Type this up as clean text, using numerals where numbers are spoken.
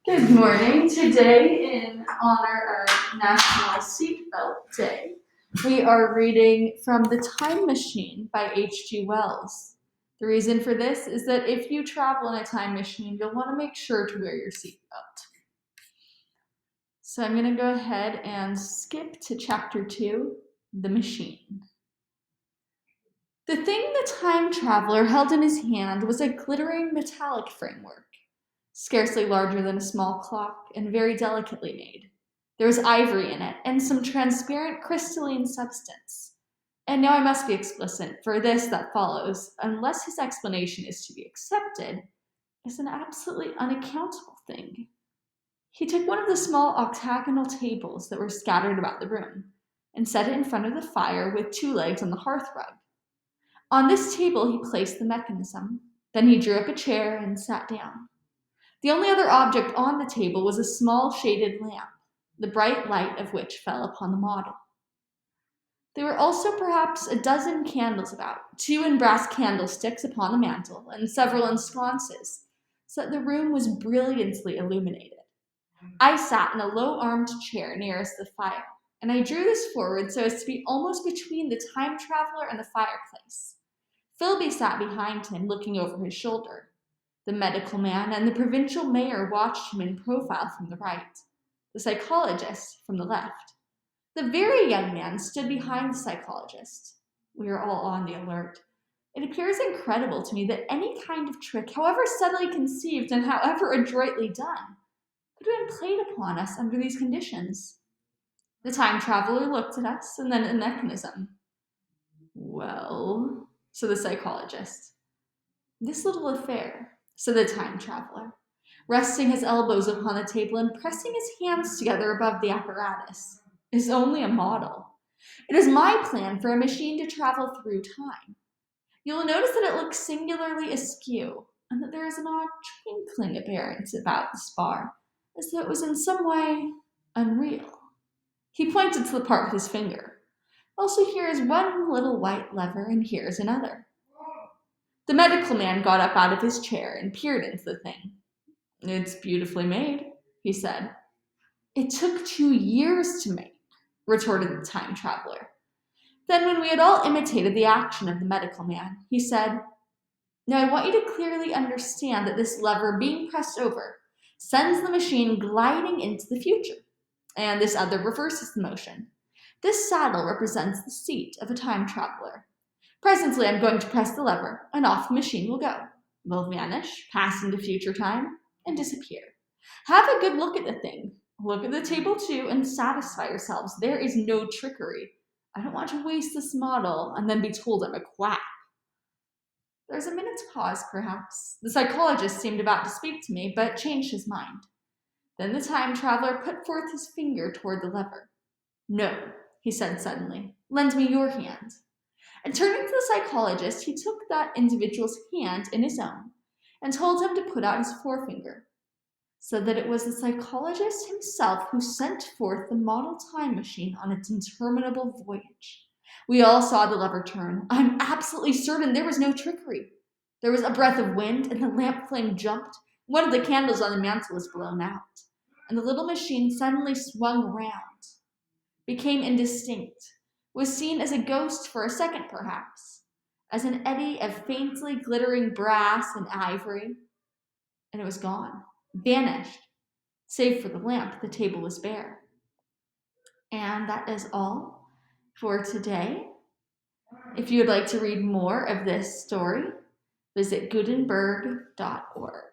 Good morning. Today, in honor of National Seatbelt Day, we are reading from The Time Machine by H.G. Wells. The reason for this is that if you travel in a time machine, you'll want to make sure to wear your seatbelt. So I'm going to go ahead and skip to chapter 2, The Machine. The thing the time traveler held in his hand was a glittering metallic framework, scarcely larger than a small clock and very delicately made. There was ivory in it and some transparent crystalline substance. And now I must be explicit, for this that follows, unless his explanation is to be accepted, is an absolutely unaccountable thing. He took one of the small octagonal tables that were scattered about the room and set it in front of the fire with 2 legs on the hearth rug. On this table he placed the mechanism. Then he drew up a chair and sat down. The only other object on the table was a small shaded lamp, the bright light of which fell upon the model. There were also perhaps a dozen candles about, 2 in brass candlesticks upon the mantel, and several in sconces, so that the room was brilliantly illuminated. I sat in a low-armed chair nearest the fire, and I drew this forward so as to be almost between the time traveler and the fireplace. Philby sat behind him, looking over his shoulder. The medical man and the provincial mayor watched him in profile from the right, the psychologist from the left. The very young man stood behind the psychologist. We were all on the alert. It appears incredible to me that any kind of trick, however subtly conceived and however adroitly done, could have been played upon us under these conditions. The time traveler looked at us and then at the mechanism. "Well," said the psychologist. "This little affair," said the time traveler, resting his elbows upon the table and pressing his hands together above the apparatus, "is only a model. It is my plan for a machine to travel through time. You will notice that it looks singularly askew, and that there is an odd twinkling appearance about the spar, as though it was in some way unreal." He pointed to the part with his finger. "Also, here is one little white lever, and here is another." The medical man got up out of his chair and peered into the thing. "It's beautifully made," he said. "It took 2 years to make," retorted the time traveler. Then, when we had all imitated the action of the medical man, he said, "Now I want you to clearly understand that this lever being pressed over sends the machine gliding into the future, and this other reverses the motion. This saddle represents the seat of a time traveler. Presently I'm going to press the lever, and off the machine will go. Will vanish, pass into future time, and disappear. Have a good look at the thing. Look at the table too, and satisfy yourselves. There is no trickery. I don't want to waste this model and then be told I'm a quack." There was a minute's pause, perhaps. The psychologist seemed about to speak to me, but changed his mind. Then the time traveler put forth his finger toward the lever. "No," he said suddenly. "Lend me your hand." And turning to the psychologist, he took that individual's hand in his own and told him to put out his forefinger, so that it was the psychologist himself who sent forth the model time machine on its interminable voyage. We all saw the lever turn. I'm absolutely certain there was no trickery. There was a breath of wind, and the lamp flame jumped. One of the candles on the mantel was blown out, and the little machine suddenly swung round, became indistinct, was seen as a ghost for a second perhaps, as an eddy of faintly glittering brass and ivory, and it was gone, vanished. Save for the lamp, the table was bare. And that is all for today. If you would like to read more of this story, visit Gutenberg.org.